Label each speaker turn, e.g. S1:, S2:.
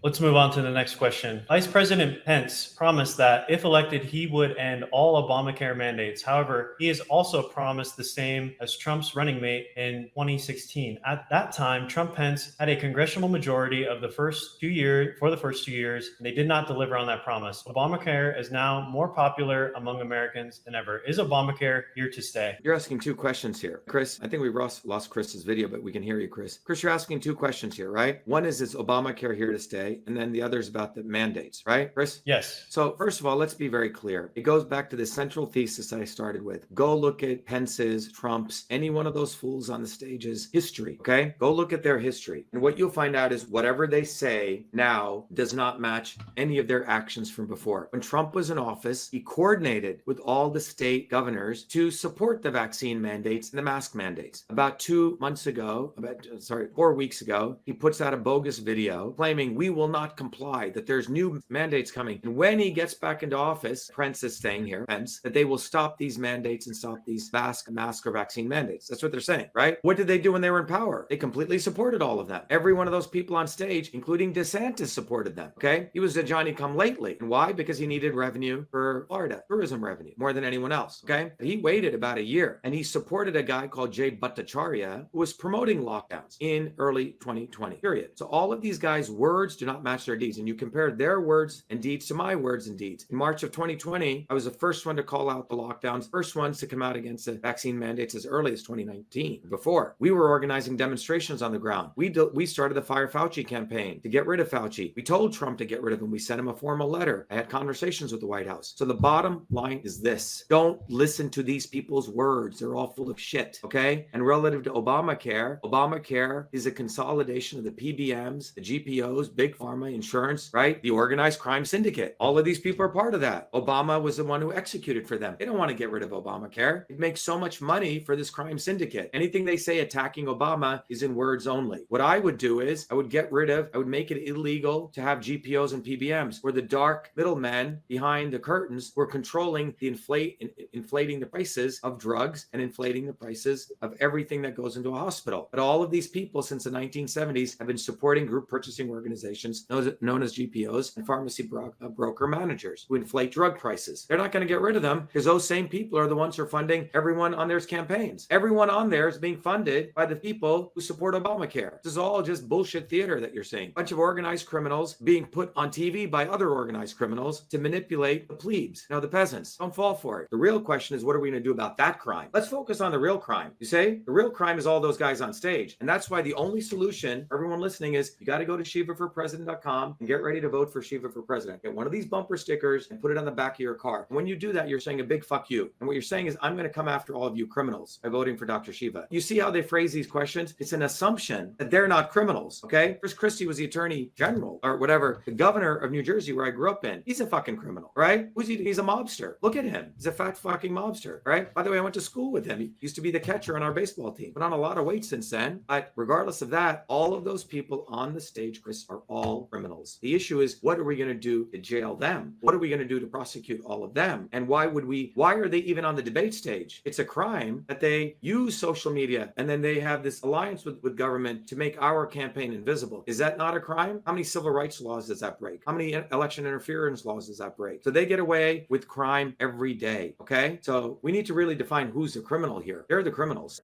S1: Let's move on to the next question. Vice President Pence promised that if elected, he would end all Obamacare mandates. However, he has also promised the same as Trump's running mate in 2016. At that time, Trump-Pence had a congressional majority of the first 2 years, and they did not deliver on that promise. Obamacare is now more popular among Americans than ever. Is Obamacare here to stay?
S2: You're asking two questions here. Chris, I think we lost Chris's video, but we can hear you, Chris. Chris, you're asking two questions here, right? One is Obamacare here to stay? And then the other is about the mandates, right, Chris?
S1: Yes.
S2: So first of all, let's be very clear. It goes back to the central thesis that I started with. Go look at Pence's, Trump's, any one of those fools on the stage's history, okay? Go look at their history. And what you'll find out is whatever they say now does not match any of their actions from before. When Trump was in office, he coordinated with all the state governors to support the vaccine mandates and the mask mandates. About 4 weeks ago, he puts out a bogus video claiming we will not comply, that there's new mandates coming. And when he gets back into office, Pence is saying here, Pence, that they will stop these mandates and stop these mask or vaccine mandates. That's what they're saying, right? What did they do when they were in power? They completely supported all of them. Every one of those people on stage, including DeSantis, supported them, okay? He was a Johnny-come-lately. And why? Because he needed revenue for Florida, tourism revenue, more than anyone else, okay? But he waited about a year, and he supported a guy called Jay Bhattacharya, who was promoting lockdowns in early 2020, period. So all of these guys' words do not match their deeds. And you compare their words and deeds to my words and deeds. In March of 2020, I was the first one to call out the lockdowns, first ones to come out against the vaccine mandates as early as 2019. Before, we were organizing demonstrations on the ground. We started the Fire Fauci campaign to get rid of Fauci. We told Trump to get rid of him. We sent him a formal letter. I had conversations with the White House. So the bottom line is this. Don't listen to these people's words. They're all full of shit, okay? And relative to Obamacare, Obamacare is a consolidation of the PBMs, the GPOs, Big Pharma, insurance, right? The organized crime syndicate. All of these people are part of that. Obama was the one who executed for them. They don't want to get rid of Obamacare. It makes so much money for this crime syndicate. Anything they say attacking Obama is in words only. What I would do is I would make it illegal to have GPOs and PBMs, where the dark middlemen behind the curtains were controlling the inflating the prices of drugs and inflating the prices of everything that goes into a hospital. But all of these people since the 1970s have been supporting group purchasing organizations known as GPOs and pharmacy broker managers who inflate drug prices. They're not going to get rid of them because those same people are the ones who are funding everyone on their campaigns. Everyone on there is being funded by the people who support Obamacare. This is all just bullshit theater that you're seeing. A bunch of organized criminals being put on TV by other organized criminals to manipulate the plebes, the peasants. Don't fall for it. The real question is, what are we going to do about that crime? Let's focus on the real crime. You say the real crime is all those guys on stage. And that's why the only solution for everyone listening is you got to go to shivaforpresident.com and get ready to vote for Shiva for President. Get one of these bumper stickers and put it on the back of your car. And when you do that, you're saying a big fuck you. And what you're saying is, I'm going to come after all of you criminals by voting for Dr. Shiva. You see how they phrase these questions? It's an assumption that they're not criminals, okay? Chris Christie was the attorney general or whatever, the governor of New Jersey, where I grew up in. He's a fucking criminal, right? Who's he? He's a mobster. Look at him. He's a fat fucking mobster, right? By the way, I went to school with him. He used to be the catcher on our baseball team. Put on a lot of weight since then. But regardless of that, all of those people on the stage, Chris, are all criminals. The issue is, what are we going to do to jail them? What are we going to do to prosecute all of them? And why are they even on the debate stage? It's a crime that they use social media and then they have this alliance with government to make our campaign invisible. Is that not a crime? How many civil rights laws does that break? How many election interference laws does that break? So they get away with crime every day, okay? So we need to really define who's the criminal here. They're the criminals.